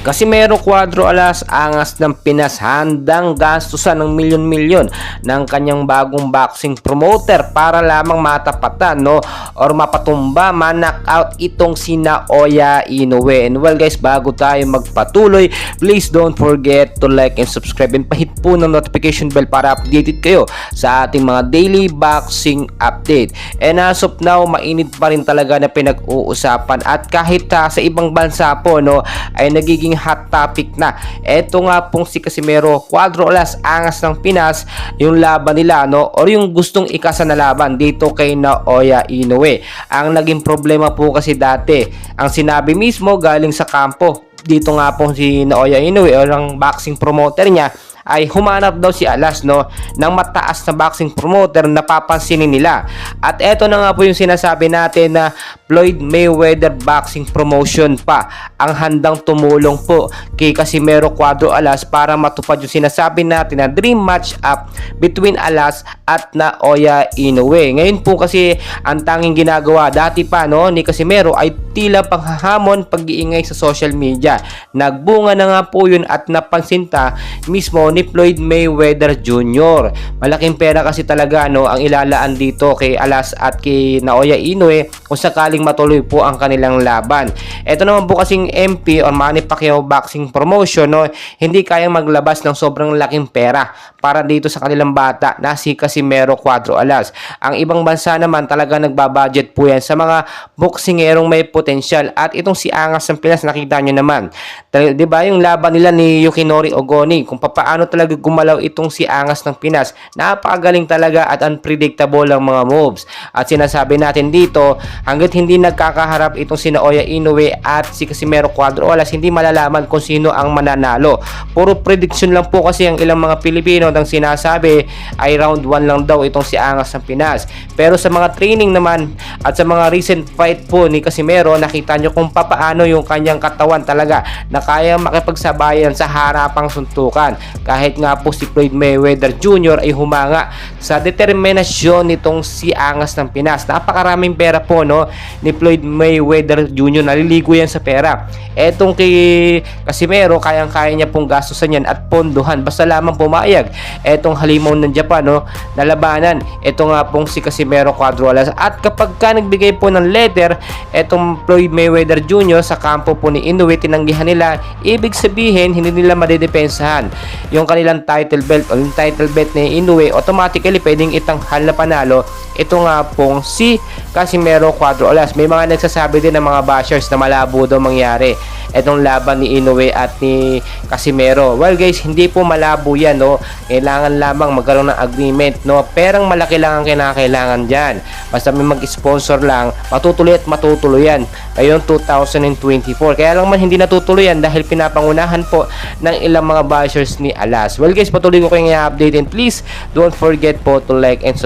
Casimero Cuadro Alas, angas ng Pinas, handang gastusan ng milyon-milyon ng kanyang bagong boxing promoter para lamang matapatan, no, or mapatumba, man-knockout itong si Naoya Inoue. And well guys, bago tayo magpatuloy, please don't forget to like and subscribe and pahit po ng notification bell para updated kayo sa ating mga daily boxing update. And as of now, mainit pa rin talaga na pinag-uusapan, at kahit sa ibang bansa po, no, ay nagiging hot topic na. Ito nga pong si Casimero Cuadro Alas, angas ng Pinas, yung laban nila, no, or yung gustong ikasa na laban dito kay Naoya Inoue. Ang naging problema po kasi dati, ang sinabi mismo galing sa kampo dito nga po si Naoya Inoue, or ang boxing promoter niya, ay humanap daw si Alas, no, ng mataas na boxing promoter na papansinin nila. At eto na nga po yung sinasabi natin na Floyd Mayweather Boxing Promotion pa ang handang tumulong po kay Casimero Cuadro Alas para matupad yung sinasabi natin na dream match up between Alas at Naoya Inoue. Ngayon po kasi ang tanging ginagawa dati pa, no, ni Casimero ay tila panghahamon, pag-iingay sa social media. Nagbunga na nga po yun at napansinta mismo ni Floyd Mayweather Jr. Malaking pera kasi talaga, no, ang ilalaan dito kay Alas at kay Naoya Inoue kung sakaling matuloy po ang kanilang laban. Ito naman po kasing MP or Manny Pacquiao Boxing Promotion, no, hindi kayang maglabas ng sobrang laking pera para dito sa kanilang bata na si Casimero Cuadro Alas. Ang ibang bansa naman talaga nagbabudget po yan sa mga boksingerong may potensyal, at itong si Angas ng Pinas, nakita nyo naman, diba yung laban nila ni Yukinori Ogoni, kung paano talaga gumalaw itong si Angas ng Pinas. Napakagaling talaga at unpredictable ang mga moves. At sinasabi natin dito, hanggat hindi nagkakaharap itong si Naoya Inoue at si Casimero Cuadro Alas, hindi malalaman kung sino ang mananalo. Puro prediction lang po kasi ang ilang mga Pilipino ang sinasabi ay round 1 lang daw itong si Angas ng Pinas. Pero sa mga training naman at sa mga recent fight po ni Casimero, nakita nyo kung paano yung kanyang katawan talaga na kaya makipagsabayan sa harapang suntukan. Kahit nga po si Floyd Mayweather Jr. ay humanga sa determinasyon nitong si Angas ng Pinas. Napakaraming pera po, no, ni Floyd Mayweather Jr. Naliligo yan sa pera. Etong kay Casimero, kayang-kaya niya pong gastusan yan at ponduhan basta lamang pumayag etong halimaw ng Japan, no, na labanan. Ito nga pong si Casimero Cuadro Alas. At kapag ka nagbigay po ng letter etong Floyd Mayweather Jr. sa kampo po ni Inoue, tinanggihan nila, ibig sabihin hindi nila madedepensahan yung kanilang title belt o yung title belt ni Inoue. Automatically pwedeng itanghal na panalo ito nga pong si Casimero Cuadro Alas. May mga nagsasabi din ng mga bashers na malabo daw mangyari etong laban ni Inoue at ni Casimero. Well guys, hindi po malabo yan, no. Kailangan lamang magkaroon ng agreement, no. Perang malaki lang ang kinakailangan dyan. Basta may mag-sponsor lang, matutuloy at matutuloy yan ngayong 2024. Kaya lang man hindi natutuloy yan dahil pinapangunahan po ng ilang mga bashers ni Alas. Well guys, patuloy ko kayong i-update, and please don't forget po to like and subscribe.